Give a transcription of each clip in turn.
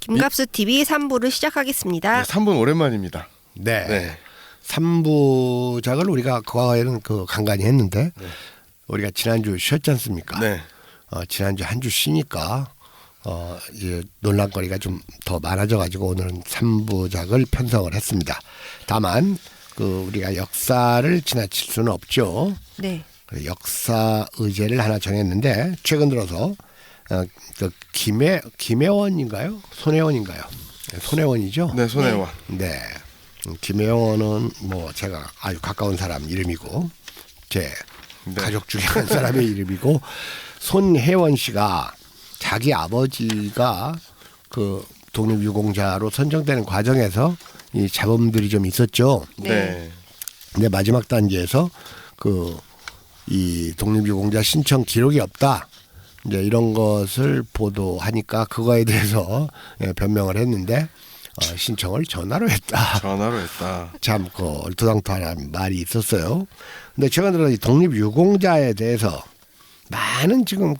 김갑수 TV 3부를 시작하겠습니다. 3분 오랜만입니다. 네. 네. 3부작을 우리가 과거에는 간간히 했는데 네. 우리가 지난주 쉬었지 않습니까? 네. 지난주 한 주 쉬니까 이제 논란거리가 좀 더 많아져가지고 오늘은 3부작을 편성을 했습니다. 다만 우리가 역사를 지나칠 수는 없죠. 네. 역사 의제를 하나 정했는데 최근 들어서 김혜원인가요? 손혜원인가요? 손혜원이죠. 네, 손혜원. 네. 김혜원은 뭐 제가 아주 가까운 사람 이름이고 제 가족 중에 한 사람의 이름이고 손혜원 씨가 자기 아버지가 독립유공자로 선정되는 과정에서 이 잡음들이 좀 있었죠. 네. 근데 마지막 단계에서 이 독립유공자 신청 기록이 없다. 이제 이런 것을 보도하니까 그거에 대해서 변명을 했는데 신청을 전화로 했다. 전화로 했다. 참 얼토당토한 말이 있었어요. 근데 최근 들어 이 독립유공자에 대해서 많은 지금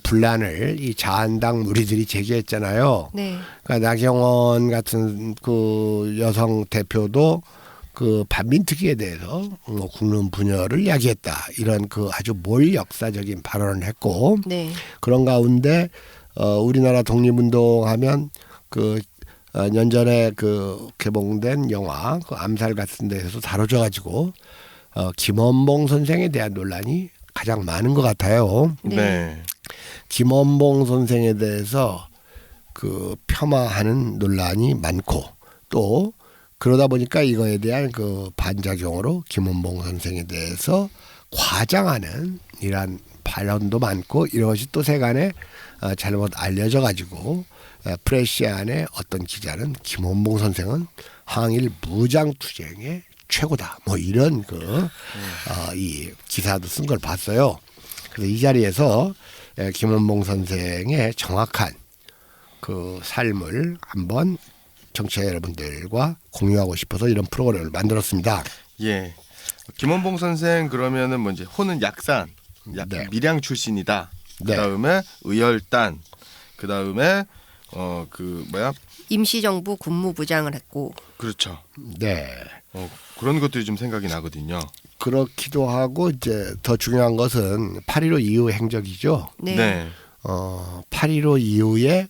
분란을 이 자한당 무리들이 제기했잖아요. 네. 그러니까 나경원 같은 여성 대표도 반민특위에 대해서 국론 분열을 야기했다. 이런 아주 몰역사적인 발언을 했고 네. 그런 가운데 우리나라 독립운동하면 년 전에 개봉된 영화 암살 같은 데서 다뤄져 가지고 김원봉 선생에 대한 논란이 가장 많은 것 같아요. 네. 김원봉 선생에 대해서 폄하하는 논란이 많고 또 그러다 보니까 이거에 대한 반작용으로 김원봉 선생에 대해서 과장하는 이러한 발언도 많고 이것이 또 세간에 잘못 알려져 가지고 프레시안의 어떤 기자는 김원봉 선생은 항일 무장투쟁의 최고다. 뭐 이런 이 기사도 쓴 걸 봤어요. 그래서 이 자리에서 김원봉 선생의 정확한 삶을 한번 청취자 여러분들과 공유하고 싶어서 이런 프로그램을 만들었습니다. 예. 김원봉 선생 그러면은 이제 호는 약산, 네. 밀양 출신이다. 네. 그다음에 의열단, 그다음에 임시정부 군무부장을 했고. 그렇죠. 네. 그런 것들이 좀 생각이 나거든요. 그렇기도 하고 이제 더 중요한 것은 8.15 이후 행적이죠. 네. 네. 8.15 이후에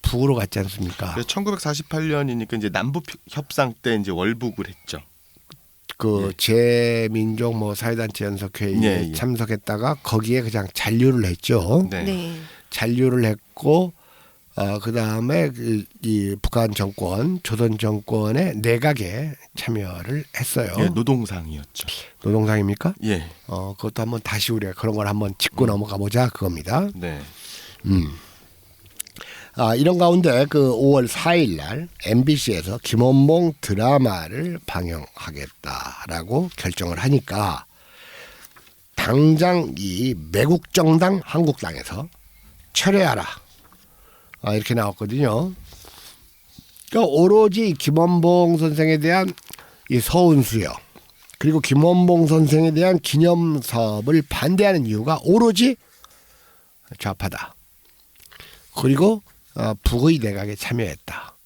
북으로 갔지 않습니까? 1948년이니까 이제 남북 협상 때 이제 월북을 했죠. 제민족 사회단체 연석회의에 예. 참석했다가 거기에 그냥 잔류를 했죠. 네. 네. 잔류를 했고 그 다음에 이 북한 정권, 조선 정권의 내각에 참여를 했어요. 예, 노동상이었죠. 노동상입니까? 예. 그것도 한번 다시 우리가 그런 걸 한번 짚고 넘어가 보자 그겁니다. 네. 이런 가운데 5월 4일 날 MBC에서 김원봉 드라마를 방영하겠다라고 결정을 하니까 당장 이 매국정당 한국당에서 철회하라. 이렇게 나왔거든요. 그러니까 오로지 김원봉 선생에 대한 이 서운수여 그리고 김원봉 선생에 대한 기념사업을 반대하는 이유가 오로지 좌파다. 그리고 북의 내각에 참여했다.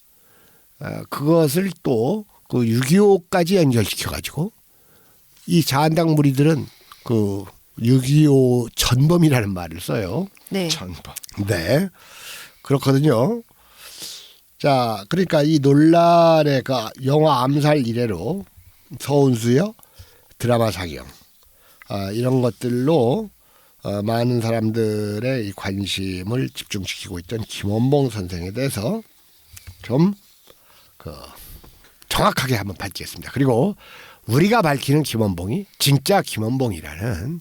그것을 또 6.25까지 연결시켜가지고 이 자한당 무리들은 6.25 전범이라는 말을 써요. 네. 전범. 네. 그렇거든요. 자, 그러니까 이 논란의 영화 암살 이래로 서운수여 드라마 상영 이런 것들로 많은 사람들의 이 관심을 집중시키고 있던 김원봉 선생에 대해서 좀 정확하게 한번 밝히겠습니다. 그리고 우리가 밝히는 김원봉이 진짜 김원봉이라는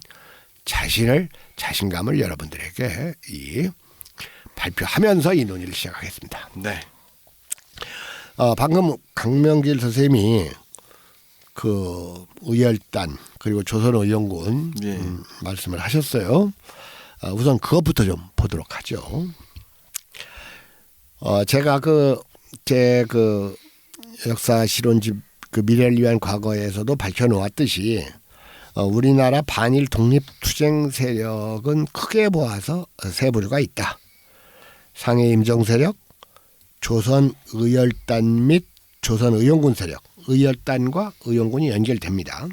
자신감을 여러분들에게 발표하면서 이 논의를 시작하겠습니다. 네. 방금 강명길 선생님이 의열단 그리고 조선의용군 예. 말씀을 하셨어요. 우선 그것부터 좀 보도록 하죠. 제가 제 역사 실론집 미래를 위한 과거에서도 밝혀놓았듯이 우리나라 반일 독립 투쟁 세력은 크게 보아서 세 부류가 있다. 상해 임정 세력, 조선의열단 및 조선의용군 세력, 의열단과 의용군이 연결됩니다.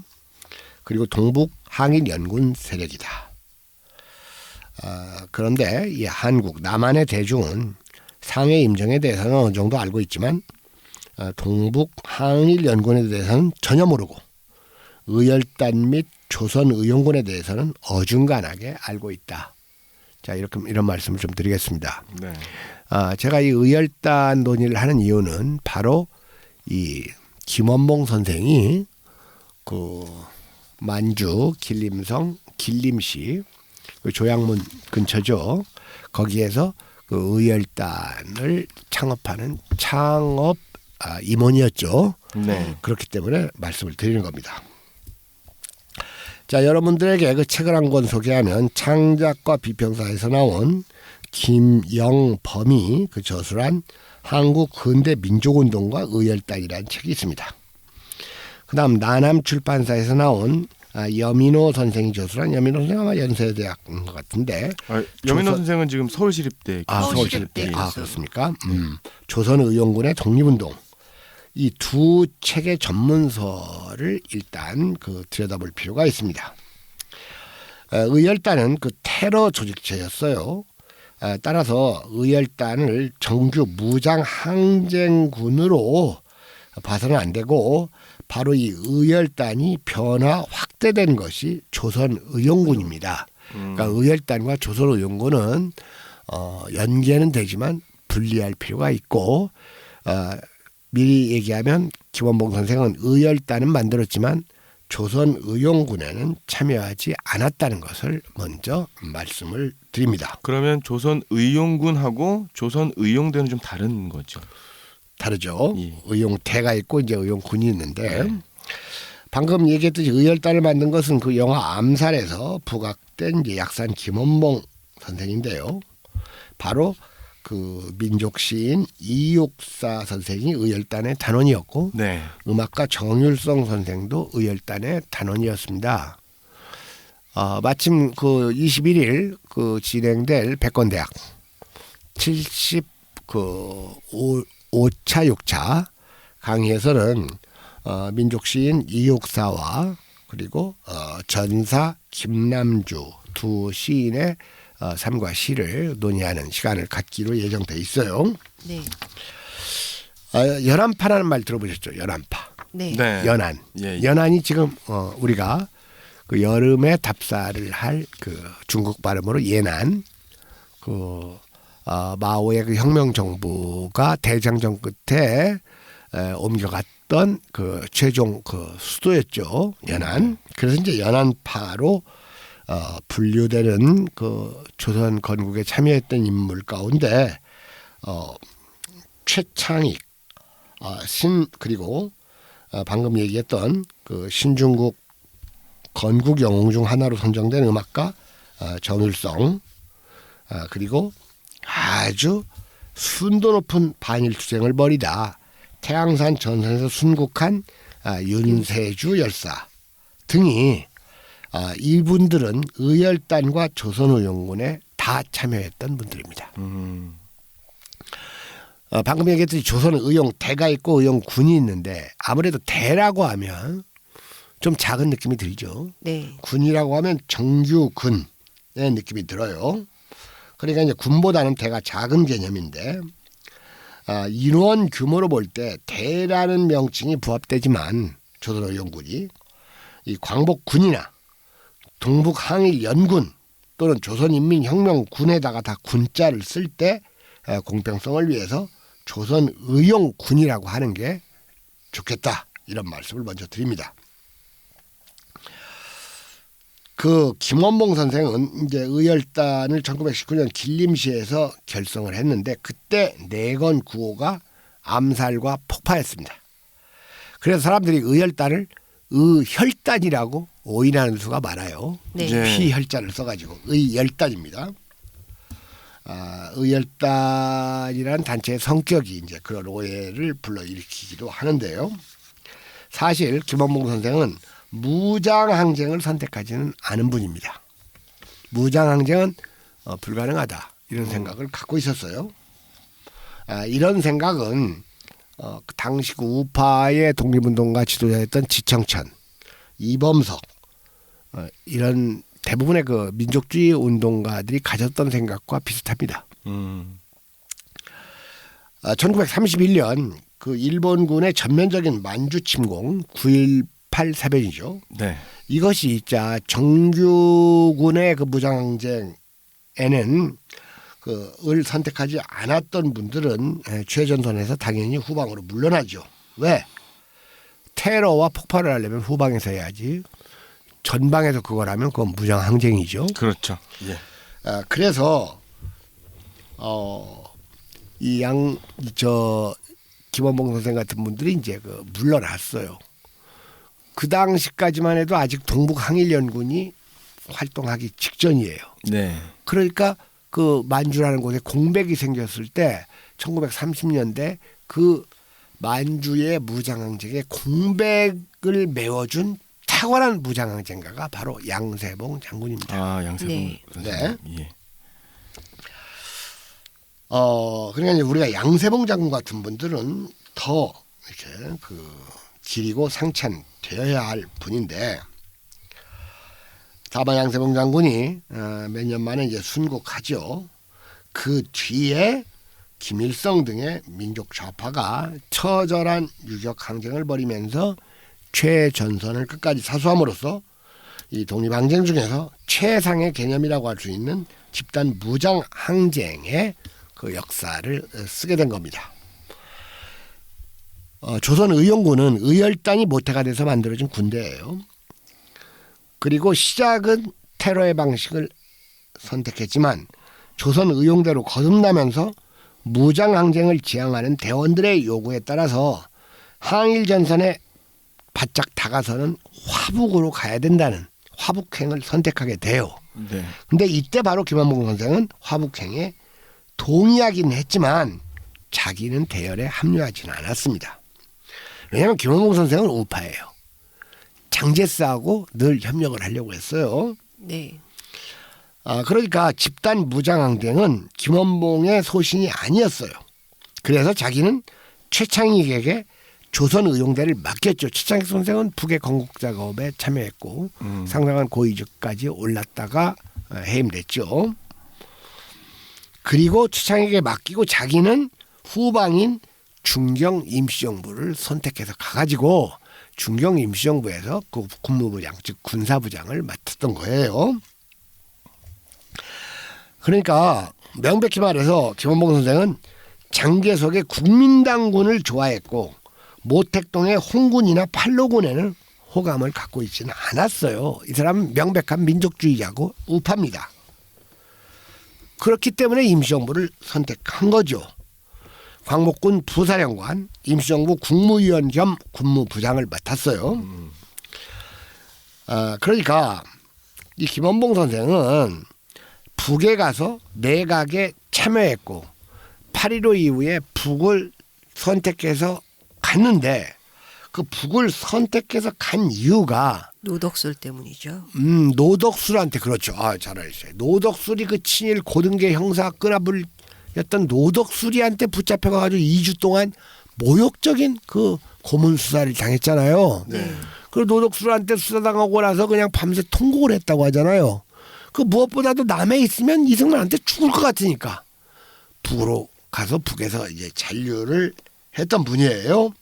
그리고 동북 항일연군 세력이다. 그런데 이 한국 남한의 대중은 상해 임정에 대해서는 어느 정도 알고 있지만 동북 항일연군에 대해서는 전혀 모르고 의열단 및 조선의용군에 대해서는 어중간하게 알고 있다. 자, 이런 말씀을 좀 드리겠습니다. 네. 제가 이 의열단 논의를 하는 이유는 바로 이 김원봉 선생이 그 만주 길림성 길림시 그 조양문 근처죠. 거기에서 그 의열단을 창업하는 창업 임원이었죠. 네. 그렇기 때문에 말씀을 드리는 겁니다. 자, 여러분들에게 그 책을 한 권 소개하면 창작과 비평사에서 나온 김영범이 그 저술한 한국 근대 민족운동과 의열단이라는 책이 있습니다. 그다음 나남 출판사에서 나온 여민호 선생이 저술한 여민호 선생 아마 연세대학인 것 같은데 여민호 선생은 지금 서울시립대. 서울시립대. 그렇습니까? 조선의용군의 독립운동. 이 두 책의 전문서를 일단 들여다볼 필요가 있습니다. 의열단은 그 테러 조직체였어요. 따라서 의열단을 정규 무장 항쟁군으로 봐서는 안 되고 바로 이 의열단이 변화 확대된 것이 조선의용군입니다. 그러니까 의열단과 조선의용군은 연계는 되지만 분리할 필요가 있고 미리 얘기하면 김원봉 선생은 의열단은 만들었지만 조선의용군에는 참여하지 않았다는 것을 먼저 말씀을 드립니다. 그러면 조선의용군하고 조선의용대는 좀 다른 거죠. 다르죠. 예. 의용대가 있고 이제 의용군이 있는데 방금 얘기했듯이 의열단을 만든 것은 그 영화 암살에서 부각된 이제 약산 김원봉 선생인데요. 바로 그 민족 시인 이육사 선생이 의열단의 단원이었고 네. 음악가 정율성 선생도 의열단의 단원이었습니다. 마침 그 21일 그 진행될 백건대학 75차 6차 강의에서는 민족 시인 이육사와 그리고 전사 김남주 두 시인의 삶과 시를 논의하는 시간을 갖기로 예정돼 있어요. 네. 연안파라는 말 들어보셨죠? 연안파. 네. 네. 연안. 예. 연안이 지금 우리가 그 여름에 답사를 할 그 중국 발음으로 예난. 그 마오의 그 혁명 정부가 대장정 끝에 옮겨갔던 그 최종 그 수도였죠. 연안. 그래서 이제 연안파로 분류되는 그 조선 건국에 참여했던 인물 가운데 최창익 그리고 방금 얘기했던 그 신중국 건국 영웅 중 하나로 선정된 음악가 정율성 그리고 아주 순도 높은 반일 투쟁을 벌이다 태양산 전선에서 순국한 윤세주 열사 등이 이분들은 의열단과 조선의용군에 다 참여했던 분들입니다. 방금 얘기했듯이 조선의용대가 있고 의용군이 있는데 아무래도 대라고 하면 좀 작은 느낌이 들죠. 네. 군이라고 하면 정규군의 느낌이 들어요. 그러니까 이제 군보다는 대가 작은 개념인데 인원 규모로 볼 때 대라는 명칭이 부합되지만 조선의용군이 이 광복군이나 동북항일연군 또는 조선인민혁명군에다가 다 군자를 쓸 때 공평성을 위해서 조선의용군이라고 하는 게 좋겠다 이런 말씀을 먼저 드립니다. 그 김원봉 선생은 이제 의열단을 1919년 길림시에서 결성을 했는데 그때 내건 구호가 암살과 폭파였습니다. 그래서 사람들이 의열단을 의혈단이라고 오인하는 수가 많아요. 네. 네. 피혈자를 써가지고 의열단입니다. 의열단이라는 단체의 성격이 이제 그런 오해를 불러일으키기도 하는데요. 사실 김원봉 선생은 무장항쟁을 선택하지는 않은 분입니다. 무장항쟁은 불가능하다 이런 생각을 갖고 있었어요. 이런 생각은 그 당시 그 우파의 독립운동가 지도자였던 지청천, 이범석 이런 대부분의 그 민족주의 운동가들이 가졌던 생각과 비슷합니다. 1931년 그 일본군의 전면적인 만주 침공 9.18 사변이죠. 네. 이것이 진짜 정규군의 그 무장항쟁에는 을 선택하지 않았던 분들은 최전선에서 당연히 후방으로 물러나죠. 왜? 테러와 폭발을 하려면 후방에서 해야지. 전방에서 그걸 하면 그건 무장항쟁이죠. 그렇죠. 예. 그래서 김원봉 선생 같은 분들이 이제 그 물러났어요. 그 당시까지만 해도 아직 동북항일연군이 활동하기 직전이에요. 네. 그러니까 그 만주라는 곳에 공백이 생겼을 때 1930년대 그 만주의 무장항쟁의 공백을 메워준 탁월한 무장항쟁가가 바로 양세봉 장군입니다. 아, 양세봉 네. 선생님. 예. 그러니까 이제 우리가 양세봉 장군 같은 분들은 더 이렇게 그 기리고 상찬되어야 할 분인데 다만 양세봉 장군이 몇 년 만에 이제 순국하죠. 그 뒤에 김일성 등의 민족 좌파가 처절한 유격 항쟁을 벌이면서 최전선을 끝까지 사수함으로써 이 독립항쟁 중에서 최상의 개념이라고 할 수 있는 집단 무장 항쟁의 그 역사를 쓰게 된 겁니다. 조선의용군은 의열단이 모태가 돼서 만들어진 군대예요. 그리고 시작은 테러의 방식을 선택했지만 조선의용대로 거듭나면서 무장항쟁을 지향하는 대원들의 요구에 따라서 항일전선에 바짝 다가서는 화북으로 가야 된다는 화북행을 선택하게 돼요. 네. 근데 이때 바로 김원봉 선생은 화북행에 동의하긴 했지만 자기는 대열에 합류하지는 않았습니다. 왜냐하면 김원봉 선생은 우파예요. 장제스하고 늘 협력을 하려고 했어요. 네. 그러니까 집단 무장항쟁은 김원봉의 소신이 아니었어요. 그래서 자기는 최창익에게 조선의용대를 맡겼죠. 최창익 선생은 북의 건국 작업에 참여했고 상당한 고위직까지 올랐다가 해임됐죠. 그리고 최창익에게 맡기고 자기는 후방인 중경 임시정부를 선택해서 가가지고 중경 임시정부에서 그 군무부장 즉 군사부장을 맡았던 거예요. 그러니까 명백히 말해서 김원봉 선생은 장개석의 국민당군을 좋아했고 모택동의 홍군이나 팔로군에는 호감을 갖고 있지는 않았어요. 이 사람은 명백한 민족주의자고 우파입니다. 그렇기 때문에 임시정부를 선택한 거죠. 광복군 부사령관, 임시정부 국무위원 겸 군무부장을 맡았어요. 그러니까 이 김원봉 선생은 북에 가서 내각에 참여했고 8.15 이후에 북을 선택해서 갔는데 그 북을 선택해서 간 이유가 노덕술 때문이죠. 노덕술한테 그렇죠. 잘 알았어요. 노덕술이 그 친일 고등계 형사 끈아불이었던 노덕술이한테 붙잡혀가지고 2주 동안 모욕적인 그 고문 수사를 당했잖아요. 네. 그리고 노덕술한테 수사당하고 나서 그냥 밤새 통곡을 했다고 하잖아요. 그 무엇보다도 남해 있으면 이승만한테 죽을 것 같으니까 북으로 가서 북에서 이제 잔류를 했던 분이에요.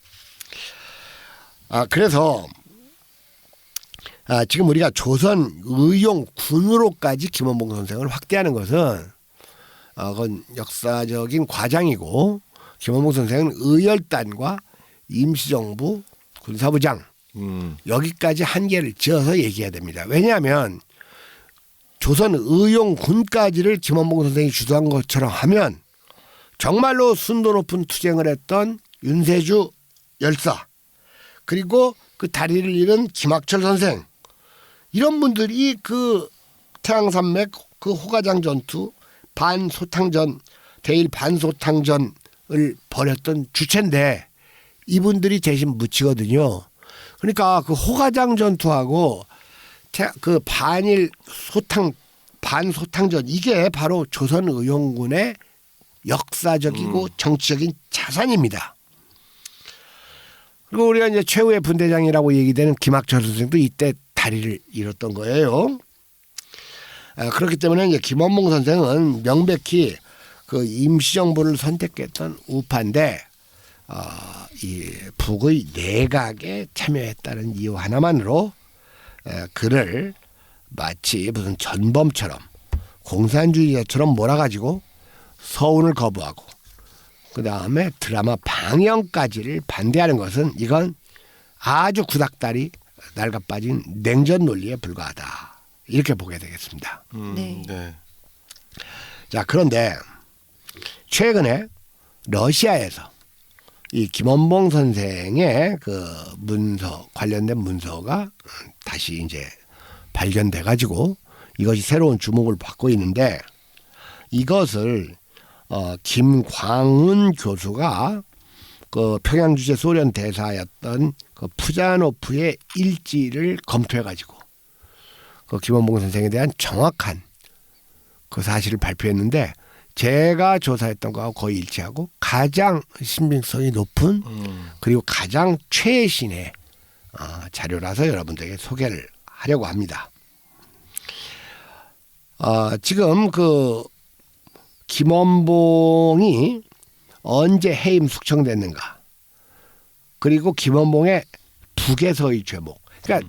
그래서 지금 우리가 조선 의용 군으로까지 김원봉 선생을 확대하는 것은 그건 역사적인 과장이고 김원봉 선생은 의열단과 임시정부 군사부장 여기까지 한계를 지어서 얘기해야 됩니다. 왜냐하면 조선 의용군까지를 김원봉 선생이 주도한 것처럼 하면 정말로 순도 높은 투쟁을 했던 윤세주 열사 그리고 그 다리를 잃은 김학철 선생 이런 분들이 그 태양산맥 그 호가장 전투 반소탕전 대일 반소탕전을 벌였던 주체인데 이분들이 대신 묻히거든요. 그러니까 그 호가장 전투하고 그 반일 소탕 반소탕전 이게 바로 조선의용군의 역사적이고 정치적인 자산입니다. 그리고 우리가 이제 최후의 분대장이라고 얘기되는 김학철 선생도 이때 다리를 잃었던 거예요. 그렇기 때문에 이제 김원봉 선생은 명백히 그 임시정부를 선택했던 우파인데 이 북의 내각에 참여했다는 이유 하나만으로 그를 마치 무슨 전범처럼 공산주의자처럼 몰아가지고 서운을 거부하고 그 다음에 드라마 방영까지를 반대하는 것은 이건 아주 구닥다리 낡아 빠진 냉전 논리에 불과하다. 이렇게 보게 되겠습니다. 네. 네. 자, 그런데 최근에 러시아에서 이 김원봉 선생의 그 문서 관련된 문서가 다시 이제 발견돼 가지고 이것이 새로운 주목을 받고 있는데 이것을 김광훈 교수가 그 평양 주재 소련 대사였던 그 푸자노프의 일지를 검토해 가지고 그 김원봉 선생에 대한 정확한 그 사실을 발표했는데 제가 조사했던 거하고 거의 일치하고 가장 신빙성이 높은 그리고 가장 최신의 자료라서 여러분들에게 소개를 하려고 합니다. 지금 그 김원봉이 언제 해임 숙청됐는가 그리고 김원봉의 북에서의 죄목 그러니까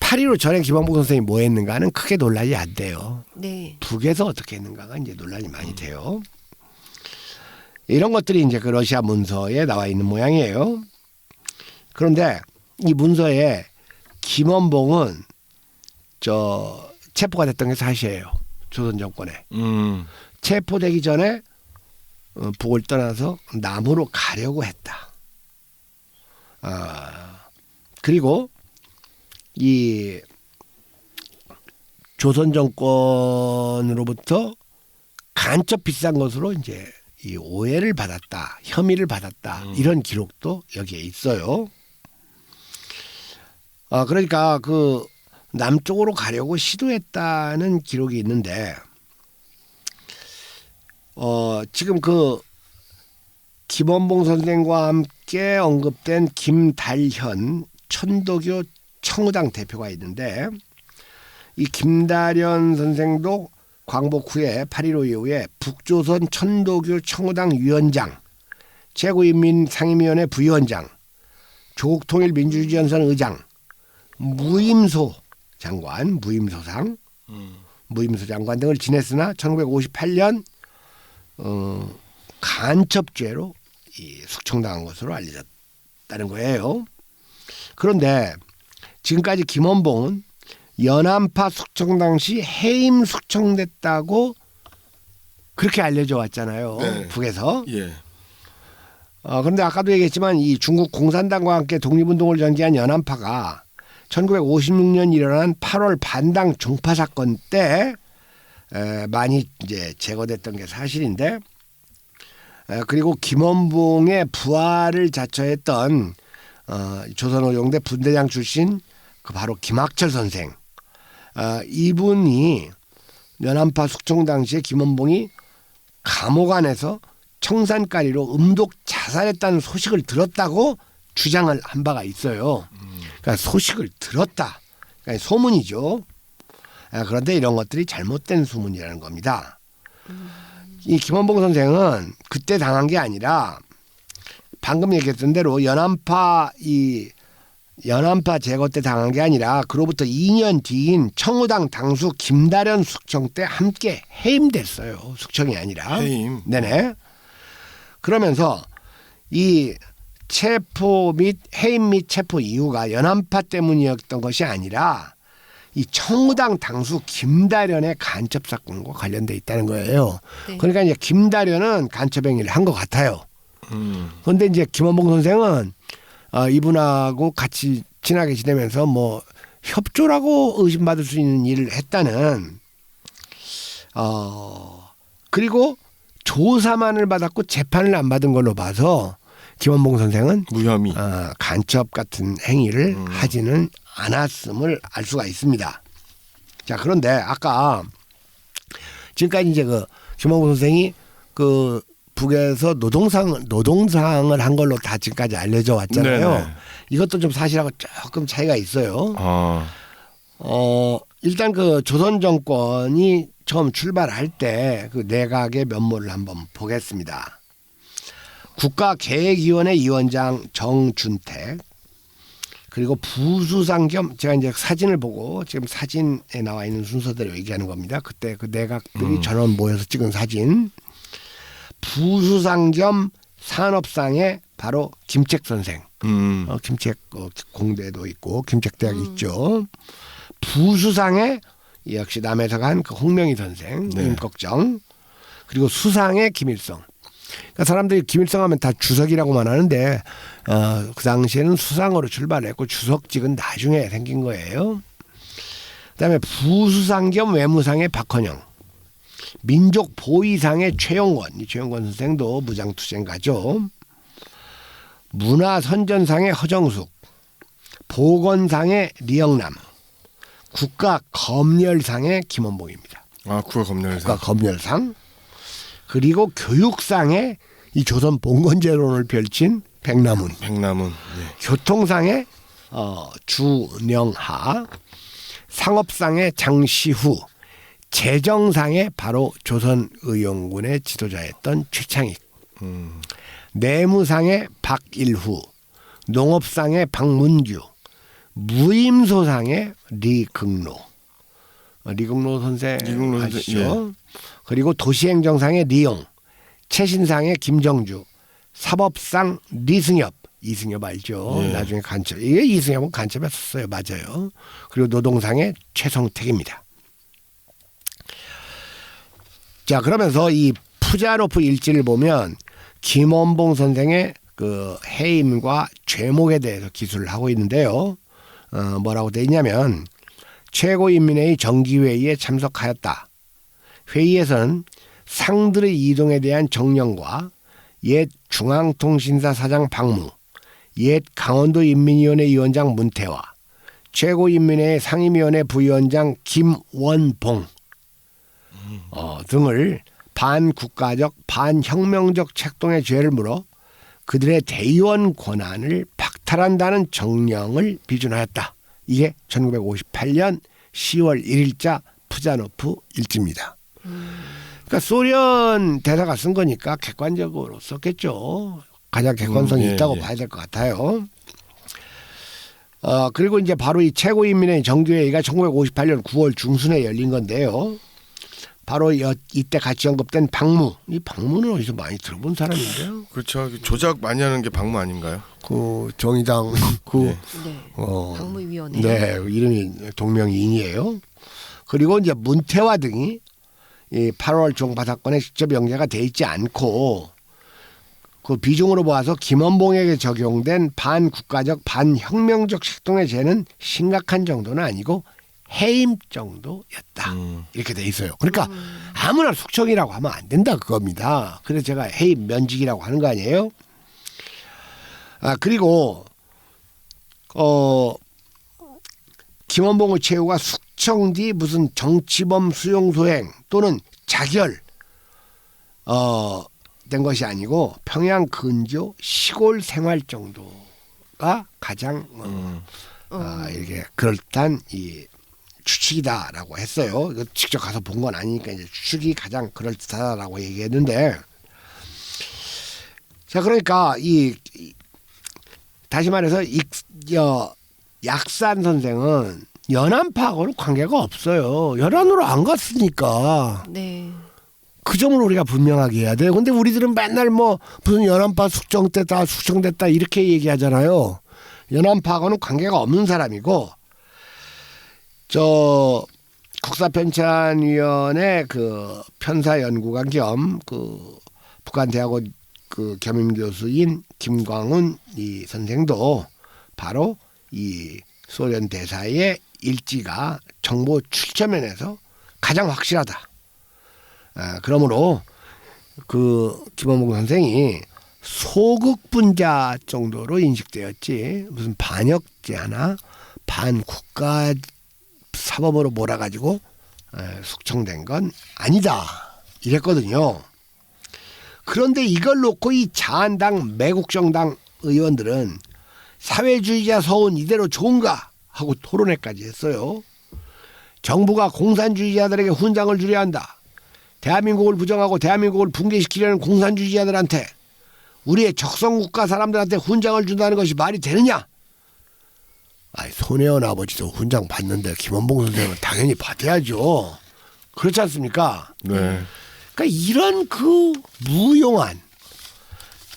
8.15 전에 김원봉 선생이 뭐 했는가는 크게 논란이 안 돼요. 네. 북에서 어떻게 했는가가 이제 논란이 많이 돼요. 이런 것들이 이제 그 러시아 문서에 나와 있는 모양이에요. 그런데 이 문서에 김원봉은 체포가 됐던 게 사실이에요. 조선 정권에. 체포되기 전에 북을 떠나서 남으로 가려고 했다. 그리고 이 조선 정권으로부터 간첩 비싼 것으로 이제 이 오해를 받았다, 혐의를 받았다 이런 기록도 여기에 있어요. 그러니까 그 남쪽으로 가려고 시도했다는 기록이 있는데 지금 그 김원봉 선생과 함께 언급된 김달현 천도교 청우당 대표가 있는데 이 김달현 선생도 광복 후에 8.15 이후에 북조선 천도교 청우당 위원장, 최고인민상임위원회 부위원장, 조국통일민주주의연선 의장, 무임소 장관, 무임소상, 무임소 장관 등을 지냈으나 1958년 간첩죄로 숙청당한 것으로 알려졌다는 거예요. 그런데 지금까지 김원봉은 연안파 숙청 당시 해임 숙청됐다고 그렇게 알려져 왔잖아요. 네. 북에서. 예. 그런데 아까도 얘기했지만 이 중국 공산당과 함께 독립운동을 전개한 연안파가 1956년 일어난 8월 반당 종파 사건 때 많이 이제 제거됐던 게 사실인데 그리고 김원봉의 부하를 자처했던 조선어용대 분대장 출신 그 바로 김학철 선생 이분이 연안파 숙청 당시에 김원봉이 감옥 안에서 청산가리로 음독 자살했다는 소식을 들었다고 주장을 한 바가 있어요. 그러니까 소식을 들었다. 그러니까 소문이죠. 그런데 이런 것들이 잘못된 소문이라는 겁니다. 이 김원봉 선생은 그때 당한 게 아니라 방금 얘기했던 대로 연안파 제거 때 당한 게 아니라 그로부터 2년 뒤인 청우당 당수 김달현 숙청 때 함께 해임됐어요. 숙청이 아니라. 해임. 네네. 그러면서 이 체포 및 해임 및 체포 이유가 연안파 때문이었던 것이 아니라 이 청우당 당수 김달현의 간첩 사건과 관련돼 있다는 거예요. 네. 그러니까 이제 김달현은 간첩 행위를 한 것 같아요. 그런데 이제 김원봉 선생은 이분하고 같이 친하게 지내면서 뭐 협조라고 의심받을 수 있는 일을 했다는 그리고 조사만을 받았고 재판을 안 받은 걸로 봐서 김원봉 선생은 무혐의. 간첩 같은 행위를 하지는 않았음을 알 수가 있습니다. 자, 그런데 아까 지금까지 이제 그 김원봉 선생이 그 북에서 노동상을 한 걸로 다 지금까지 알려져 왔잖아요. 네네. 이것도 좀 사실하고 조금 차이가 있어요. 아, 일단 그 조선 정권이 처음 출발할 때 그 내각의 면모를 한번 보겠습니다. 국가계획위원회 위원장 정준택, 그리고 부수상 겸, 제가 이제 사진을 보고 지금 사진에 나와 있는 순서대로 얘기하는 겁니다. 그때 그 내각들이 전원 모여서 찍은 사진. 부수상 겸 산업상의 바로 김책 선생. 김책 공대도 있고 김책대학이 있죠. 부수상의 역시 남에서 간 그 홍명희 선생, 네. 임꺽정. 그리고 수상의 김일성. 그러니까 사람들이 김일성 하면 다 주석이라고만 하는데 그 당시에는 수상으로 출발했고 주석직은 나중에 생긴 거예요. 그다음에 부수상 겸 외무상의 박헌영, 민족보위상의 최용권, 이 최용권 선생도 무장투쟁가죠. 문화선전상의 허정숙, 보건상의 리영남, 국가검열상의 김원봉입니다. 아 국가검열상. 국가검열상. 그리고 교육상의 이 조선 봉건제론을 펼친 백남훈. 백남은. 교통상의 주명하. 상업상의 장시후. 재정상의 바로 조선의용군의 지도자였던 최창익. 내무상의 박일후. 농업상의 박문규. 무임소상의 리긍로. 리긍로 선생 아시죠? 예. 그리고 도시행정상의 리용, 최신상의 김정주, 사법상 리승엽, 이승엽 알죠? 예. 나중에 간첩, 이게 이승엽은 간첩했었어요, 맞아요. 그리고 노동상의 최성택입니다. 자, 그러면서 이 푸자노프 일지를 보면 김원봉 선생의 그 해임과 죄목에 대해서 기술을 하고 있는데요. 뭐라고 돼 있냐면 최고인민회의 정기회의에 참석하였다. 회의에서는 상들의 이동에 대한 정령과 옛 중앙통신사 사장 박무, 옛 강원도인민위원회 위원장 문태화, 최고인민회의 상임위원회 부위원장 김원봉 등을 반국가적 반혁명적 책동의 죄를 물어 그들의 대의원 권한을 박탈한다는 정령을 비준하였다. 이게 1958년 10월 1일자 푸자노프 일지입니다. 그러니까 소련 대사가 쓴 거니까 객관적으로 썼겠죠. 가장 객관성이 예, 있다고 예. 봐야 될 것 같아요. 그리고 이제 바로 이 최고인민회의 정기회의가 1958년 9월 중순에 열린 건데요. 바로 이때 같이 언급된 박무. 이 박무는 어디서 많이 들어본 사람인데요. 그렇죠. 조작 많이 하는 게 박무 아닌가요? 그 정의당 그 네. 네. 어, 박무위원회. 네, 이름이 동명이인이에요. 그리고 이제 문태화 등이 이 8월 종파 사건에 직접 연계가 돼 있지 않고 그 비중으로 보아서 김원봉에게 적용된 반국가적 반혁명적 책동의 죄는 심각한 정도는 아니고 해임 정도였다. 이렇게 돼 있어요. 그러니까 아무나 숙청이라고 하면 안 된다 그겁니다. 그래서 제가 해임 면직이라고 하는 거 아니에요? 그리고 김원봉의 최후가 숙청 뒤 무슨 정치범 수용 소행 또는 자결 된 것이 아니고 평양 근교 시골 생활 정도가 가장 이렇게 그럴듯한 이 추측이다라고 했어요. 이거 직접 가서 본 건 아니니까 이제 추측이 가장 그럴듯하다라고 얘기했는데, 자 그러니까 다시 말해서 약산 선생은 연안파하고는 관계가 없어요. 연안으로 안 갔으니까. 네. 그 점을 우리가 분명하게 해야 돼요. 근데 우리들은 맨날 뭐 무슨 연안파 숙청됐다 이렇게 얘기하잖아요. 연안파하고는 관계가 없는 사람이고, 저 국사편찬위원회 그 편사연구관 겸 그 북한대학원 그 겸임교수인 김광훈 이 선생도 바로 이 소련 대사의 일지가 정보 출처면에서 가장 확실하다. 그러므로 그 김원봉 선생이 소극분자 정도로 인식되었지 무슨 반역죄나 반국가 사범으로 몰아가지고 숙청된 건 아니다 이랬거든요. 그런데 이걸 놓고 이 자한당 매국정당 의원들은 사회주의자 서운 이대로 좋은가 하고 토론회까지 했어요. 정부가 공산주의자들에게 훈장을 주려 한다. 대한민국을 부정하고 대한민국을 붕괴시키려는 공산주의자들한테 우리의 적성국가 사람들한테 훈장을 준다는 것이 말이 되느냐? 아니, 손혜원 아버지도 훈장 받는데 김원봉 선생은 당연히 받아야죠. 그렇지 않습니까? 네. 그러니까 이런 그 무용한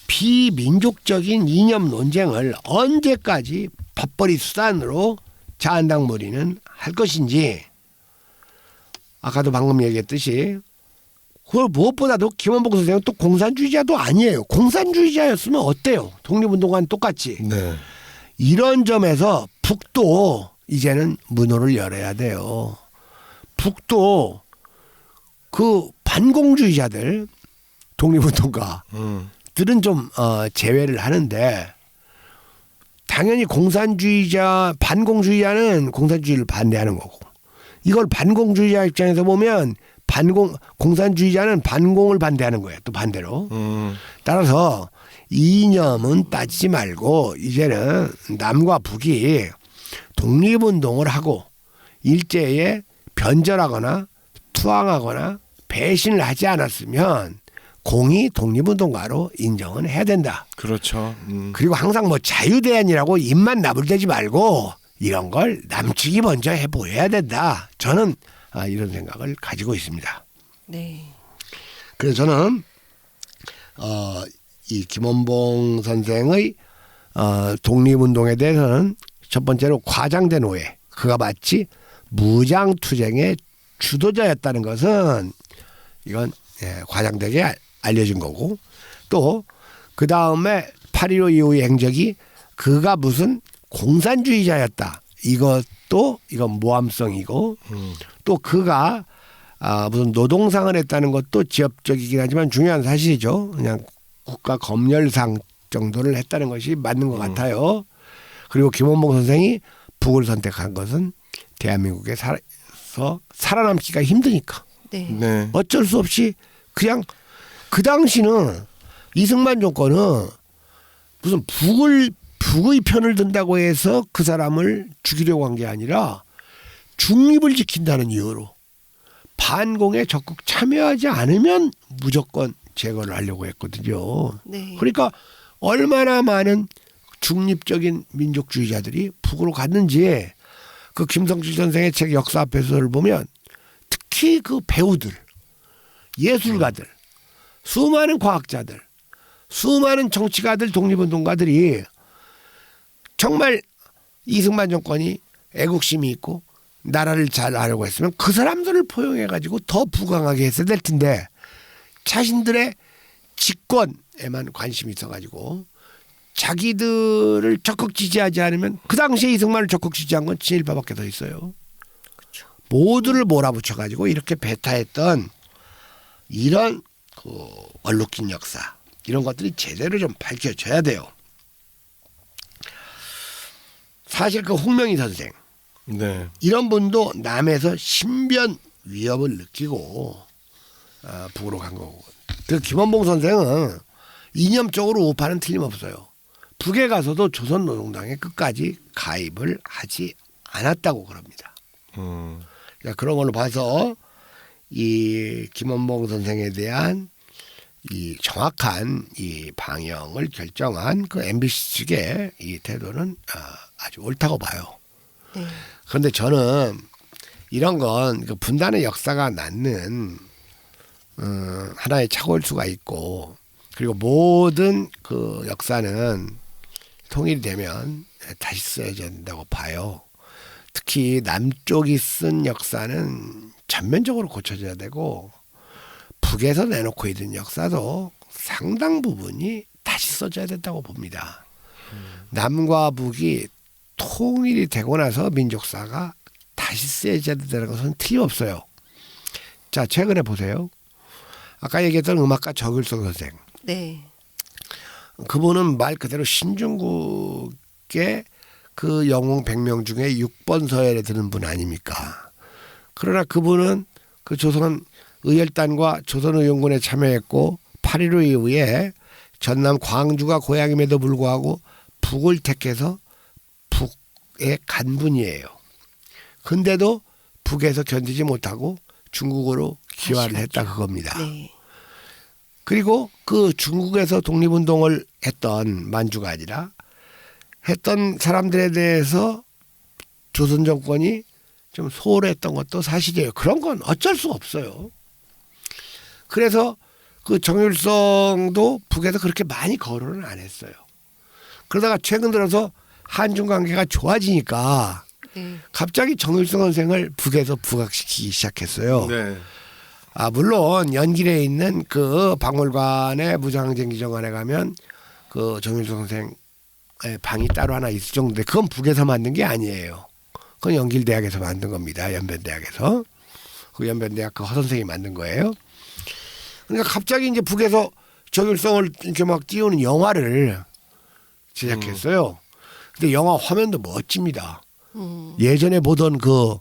비민족적인 이념 논쟁을 언제까지 밥벌이 수단으로 자한당 무리는 할 것인지, 아까도 방금 얘기했듯이 그걸 무엇보다도 김원봉 선생은 또 공산주의자도 아니에요. 공산주의자였으면 어때요? 독립운동과는 똑같이. 네. 이런 점에서 북도 이제는 문호를 열어야 돼요. 북도 그 반공주의자들, 독립운동가들은 좀 제외를 하는데, 당연히 공산주의자, 반공주의자는 공산주의를 반대하는 거고, 이걸 반공주의자 입장에서 보면 공산주의자는 반공을 반대하는 거예요. 또 반대로. 따라서 이념은 따지지 말고 이제는 남과 북이 독립운동을 하고 일제에 변절하거나 투항하거나 배신을 하지 않았으면 공이 독립운동가로 인정은 해야 된다. 그렇죠. 그리고 항상 뭐 자유대안이라고 입만 나불대지 말고 이런 걸 남측이 먼저 해보여야 된다. 저는 이런 생각을 가지고 있습니다. 네. 그래서 저는 이 김원봉 선생의 독립운동에 대해서는 첫 번째로 과장된 오해, 그가 마치 무장투쟁의 주도자였다는 것은 이건 과장되게 알려진 거고, 또 그 다음에 8.15 이후의 행적이 그가 무슨 공산주의자였다, 이것도 이건 모함성이고, 또 그가 무슨 노동상을 했다는 것도 지엽적이긴 하지만 중요한 사실이죠. 그냥 국가 검열상 정도를 했다는 것이 맞는 것 같아요. 그리고 김원봉 선생이 북을 선택한 것은 대한민국에 살아남기가 힘드니까. 네. 네. 어쩔 수 없이 그냥 그 당시는 이승만 정권은 무슨 북의 편을 든다고 해서 그 사람을 죽이려고 한 게 아니라 중립을 지킨다는 이유로 반공에 적극 참여하지 않으면 무조건 제거를 하려고 했거든요. 네. 그러니까 얼마나 많은 중립적인 민족주의자들이 북으로 갔는지 그 김성칠 선생의 책 역사 앞에서를 보면 특히 그 배우들, 예술가들, 수많은 과학자들, 수많은 정치가들, 독립운동가들이 정말 이승만 정권이 애국심이 있고 나라를 잘 하려고 했으면 그 사람들을 포용해가지고 더 부강하게 했어야 될 텐데, 자신들의 직권에만 관심이 있어가지고 자기들을 적극 지지하지 않으면, 그 당시에 이승만을 적극 지지한 건 친일파밖에 더 있어요. 그렇죠. 모두를 몰아붙여가지고 이렇게 배타했던 이런 그 얼룩진 역사, 이런 것들이 제대로 좀 밝혀져야 돼요. 사실 그 홍명희 선생, 네. 이런 분도 남에서 신변 위협을 느끼고 북으로 간 거고, 그 김원봉 선생은 이념적으로 우파는 틀림없어요. 북에 가서도 조선노동당에 끝까지 가입을 하지 않았다고 그럽니다. 그러니까 그런 걸로 봐서 이 김원봉 선생에 대한 이 정확한 이 방향을 결정한 그 MBC 측의 이 태도는 아주 옳다고 봐요. 네. 그런데 저는 이런 건 그 분단의 역사가 낳는 하나의 착오일 수가 있고, 그리고 모든 그 역사는 통일이 되면 다시 써야 된다고 봐요. 특히 남쪽이 쓴 역사는 전면적으로 고쳐져야 되고, 북에서 내놓고 있는 역사도 상당 부분이 다시 써져야 된다고 봅니다. 남과 북이 통일이 되고 나서 민족사가 다시 쓰여져야 된다는 것은 틀림없어요. 자, 최근에 보세요. 아까 얘기했던 음악가 정일성 선생. 네. 그분은 말 그대로 신중국의 그 영웅 100명 중에 6번 서열에 드는 분 아닙니까? 그러나 그분은 그 조선 의열단과 조선의용군에 참여했고 8.15 이후에 전남 광주가 고향임에도 불구하고 북을 택해서 북에 간 분이에요. 근데도 북에서 견디지 못하고 중국으로 귀화를 했다 그겁니다. 네. 그리고 그 중국에서 독립운동을 했던 만주가 아니라 했던 사람들에 대해서 조선 정권이 좀 소홀했던 것도 사실이에요. 그런 건 어쩔 수 없어요. 그래서 그 정일성도 북에서 그렇게 많이 거론을 안 했어요. 그러다가 최근 들어서 한중 관계가 좋아지니까 네. 갑자기 정일성 선생을 북에서 부각시키기 시작했어요. 네. 물론 연길에 있는 그 박물관의 무장쟁기정관에 가면 그 정일성 선생의 방이 따로 하나 있을 정도인데 그건 북에서 만든 게 아니에요. 그건 연길대학에서 만든 겁니다. 연변대학에서. 그 연변대학 그 허 선생이 만든 거예요. 그러니까 갑자기 이제 북에서 정일성을 이렇게 막 띄우는 영화를 제작했어요. 근데 영화 화면도 멋집니다. 예전에 보던 그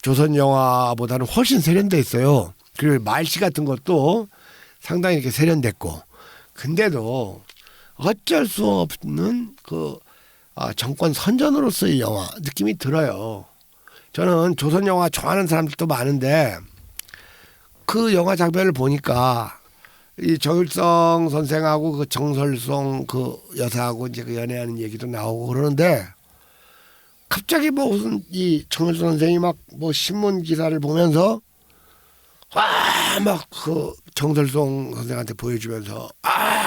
조선 영화보다는 훨씬 세련돼 있어요. 그리고 말씨 같은 것도 상당히 이렇게 세련됐고, 근데도 어쩔 수 없는 그 정권 선전으로서의 영화 느낌이 들어요. 저는 조선 영화 좋아하는 사람들도 많은데 그 영화 장면을 보니까 이 정일성 선생하고 그 정설송 그 여사하고 이제 그 연애하는 얘기도 나오고 그러는데 갑자기 뭐 무슨 이 정일성 선생이 막 뭐 신문 기사를 보면서 막 그 정설송 선생한테 보여주면서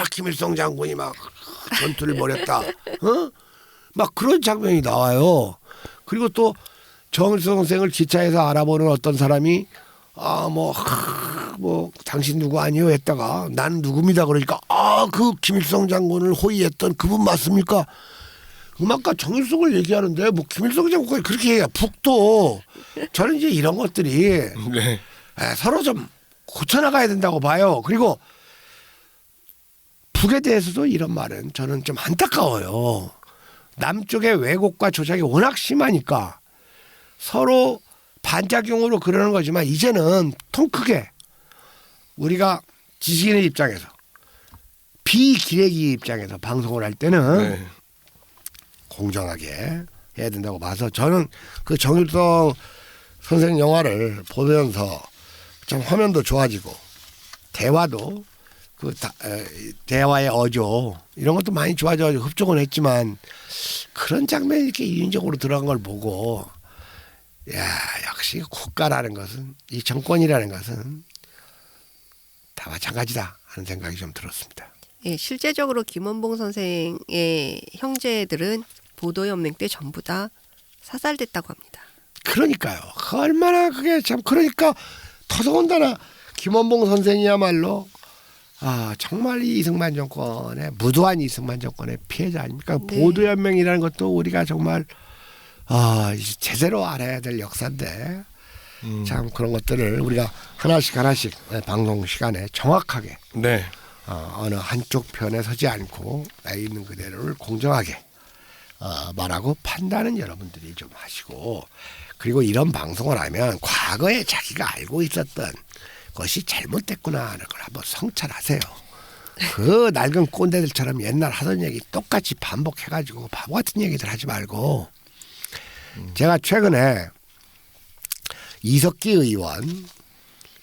김일성 장군이 막 전투를 벌였다. 막 그런 장면이 나와요. 그리고 또 정일성 선생을 기차에서 알아보는 어떤 사람이 뭐 당신 누구 아니요 했다가 난 누굽니다 그러니까 그 김일성 장군을 호위했던 그분 맞습니까? 음악가 정일성을 얘기하는데 뭐 김일성 장군까지 그렇게 얘기해. 북도 저는 이제 이런 것들이 네. 서로 좀 고쳐나가야 된다고 봐요. 그리고 북에 대해서도 이런 말은 저는 좀 안타까워요. 남쪽의 왜곡과 조작이 워낙 심하니까 서로 반작용으로 그러는 거지만 이제는 통 크게 우리가 지식인의 입장에서 비기레기 입장에서 방송을 할 때는 네. 공정하게 해야 된다고 봐서 저는 그 정일성 선생 영화를 보면서 좀 화면도 좋아지고 대화도 대화의 어조 이런 것도 많이 좋아져가지고 흡족은 했지만 그런 장면이 이렇게 인위적으로 들어간 걸 보고 역시 국가라는 것은 이 정권이라는 것은 다 마찬가지다 하는 생각이 좀 들었습니다. 예, 실제적으로 김원봉 선생의 형제들은 보도연맹 때 전부 다 사살됐다고 합니다. 그러니까요. 얼마나 그게 참 그러니까 더더군다나 김원봉 선생이야말로 정말 이 이승만 정권의 무도한 이승만 정권의 피해자 아닙니까? 네. 보도연맹이라는 것도 우리가 정말 제대로 알아야 될 역사인데 참 그런 것들을 우리가 하나씩 방송 시간에 정확하게 네. 어느 한쪽 편에 서지 않고 있는 그대로를 공정하게 말하고 판단은 여러분들이 좀 하시고 그리고 이런 방송을 하면 과거에 자기가 알고 있었던 것이 잘못됐구나 하는 걸 한번 성찰하세요. 그 낡은 꼰대들처럼 옛날 하던 얘기 똑같이 반복해가지고 바보 같은 얘기들 하지 말고 제가 최근에 이석기 의원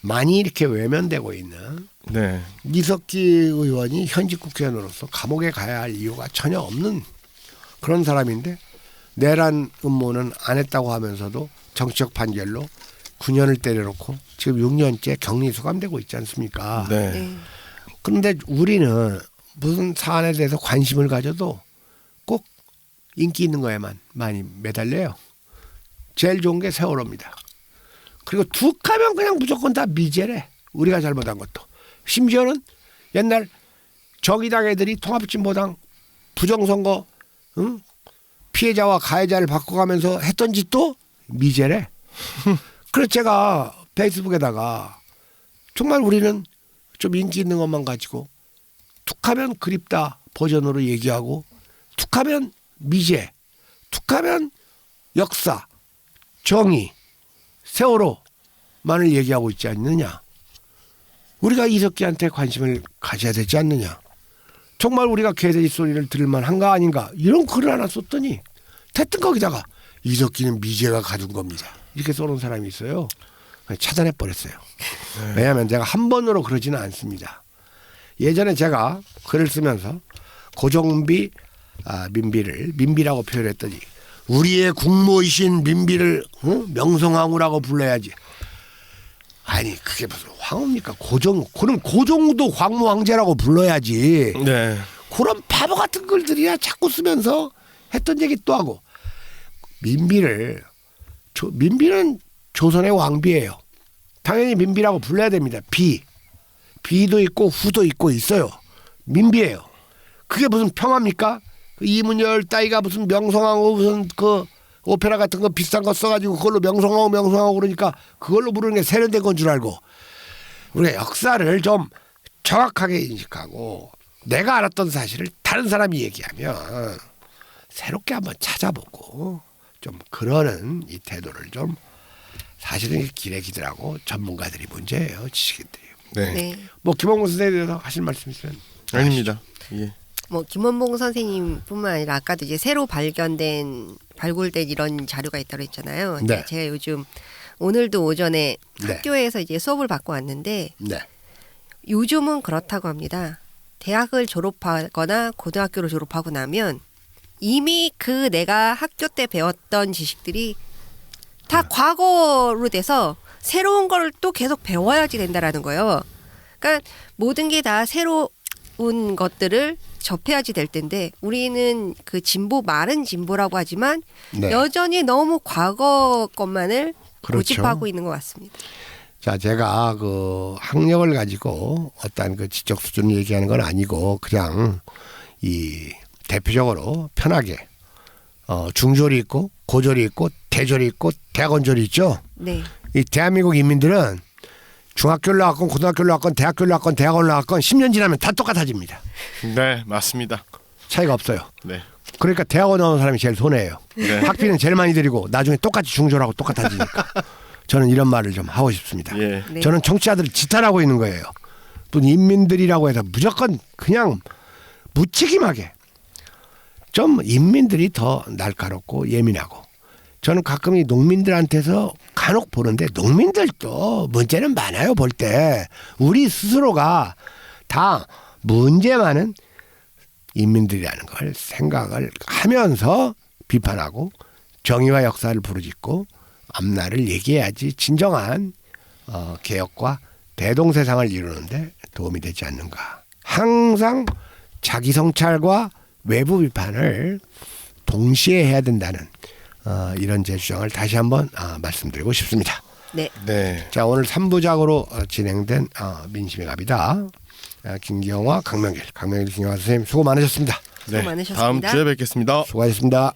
많이 이렇게 외면되고 있는 네. 이석기 의원이 현직 국회의원으로서 감옥에 가야 할 이유가 전혀 없는 그런 사람인데 내란 음모는 안 했다고 하면서도 정치적 판결로 9년을 때려놓고 지금 6년째 격리 수감되고 있지 않습니까? 네. 네. 그런데 우리는 무슨 사안에 대해서 관심을 가져도 꼭 인기 있는 거에만 많이 매달려요. 제일 좋은 게 세월호입니다. 그리고 툭 하면 그냥 무조건 다 미제래. 우리가 잘못한 것도. 심지어는 옛날 정의당 애들이 통합진보당 부정선거 피해자와 가해자를 바꿔가면서 했던 짓도 미제래. 그래서 제가 페이스북에다가 정말 우리는 좀 인기 있는 것만 가지고 툭하면 그립다 버전으로 얘기하고 툭하면 미제, 툭하면 역사, 정의, 세월호만을 얘기하고 있지 않느냐. 우리가 이석기한테 관심을 가져야 되지 않느냐. 정말 우리가 개돼지 소리를 들을 만한가 아닌가 이런 글을 하나 썼더니 대뜸 거기다가 이석기는 미제가 가둔 겁니다. 이렇게 써놓은 사람이 있어요. 차단해 버렸어요. 왜냐하면 제가 한 번으로 그러지는 않습니다. 예전에 제가 글을 쓰면서 고종비 민비라고 표현했더니 우리의 국모이신 민비를 명성황후라고 불러야지. 아니 그게 무슨 황후입니까? 그럼 고종도 황무 황제라고 불러야지. 네. 그런 바보 같은 글들이야 자꾸 쓰면서 했던 얘기 또 하고. 민비는 조선의 왕비예요. 당연히 민비라고 불러야 됩니다. 비도 있고 후도 있고 있어요. 민비예요. 그게 무슨 평화입니까? 그 이문열 따위가 무슨 명성황후 무슨 그 오페라 같은 거 비싼 거 써가지고 그걸로 명성황후 그러니까 그걸로 부르는 게 세련된 건 줄 알고 우리가 역사를 좀 정확하게 인식하고 내가 알았던 사실을 다른 사람이 얘기하면 새롭게 한번 찾아보고 좀 그러는 이 태도를 좀 사실은 기레기들하고 전문가들이 문제예요. 지식인들이요. 네. 네. 뭐 김원곤 선생님에 대해서 하실 말씀 있으면 아닙니다. 예. 뭐 김원봉 선생님뿐만 아니라 아까도 이제 새로 발굴된 이런 자료가 있다고 했잖아요. 근데 네. 제가 요즘 오늘도 오전에 네. 학교에서 이제 수업을 받고 왔는데 네. 요즘은 그렇다고 합니다. 대학을 졸업하거나 고등학교를 졸업하고 나면 이미 그 내가 학교 때 배웠던 지식들이 다 과거로 돼서 새로운 걸 또 계속 배워야지 된다라는 거예요. 그러니까 모든 게 다 새로운 것들을 접해야지 될 텐데 우리는 그 마른 진보라고 하지만 네. 여전히 너무 과거 것만을 그렇죠. 고집하고 있는 것 같습니다. 자, 제가 그 학력을 가지고 어떤 그 지적 수준을 얘기하는 건 아니고 그냥 이 대표적으로 편하게 중졸이 있고 고졸이 있고 대졸이 있고 대학원졸이 있죠. 네. 이 대한민국 인민들은 중학교를 나왔건 고등학교를 나왔건 대학교를 나왔건 대학원을 나왔건 10년 지나면 다 똑같아집니다. 네, 맞습니다. 차이가 없어요. 네. 그러니까 대학원 나온 사람이 제일 손해예요. 네. 학비는 제일 많이 들이고 나중에 똑같이 중졸하고 똑같아지니까. 저는 이런 말을 좀 하고 싶습니다. 예. 네. 저는 정치자들을 지탄하고 있는 거예요. 또 인민들이라고 해서 무조건 그냥 무책임하게 좀 인민들이 더 날카롭고 예민하고 저는 가끔 이 농민들한테서 간혹 보는데 농민들도 문제는 많아요. 볼 때 우리 스스로가 다 문제 많은 인민들이라는 걸 생각을 하면서 비판하고 정의와 역사를 부르짖고 앞날을 얘기해야지 진정한 개혁과 대동세상을 이루는데 도움이 되지 않는가. 항상 자기 성찰과 외부 비판을 동시에 해야 된다는 이런 제 주장을 다시 한번 말씀드리고 싶습니다. 네. 네. 자, 오늘 3부작으로 진행된 민심의 갑이다. 김기영과 강명길 김기영 선생님 수고 많으셨습니다. 수고 네. 많으셨습니다. 다음 주에 뵙겠습니다. 수고하셨습니다.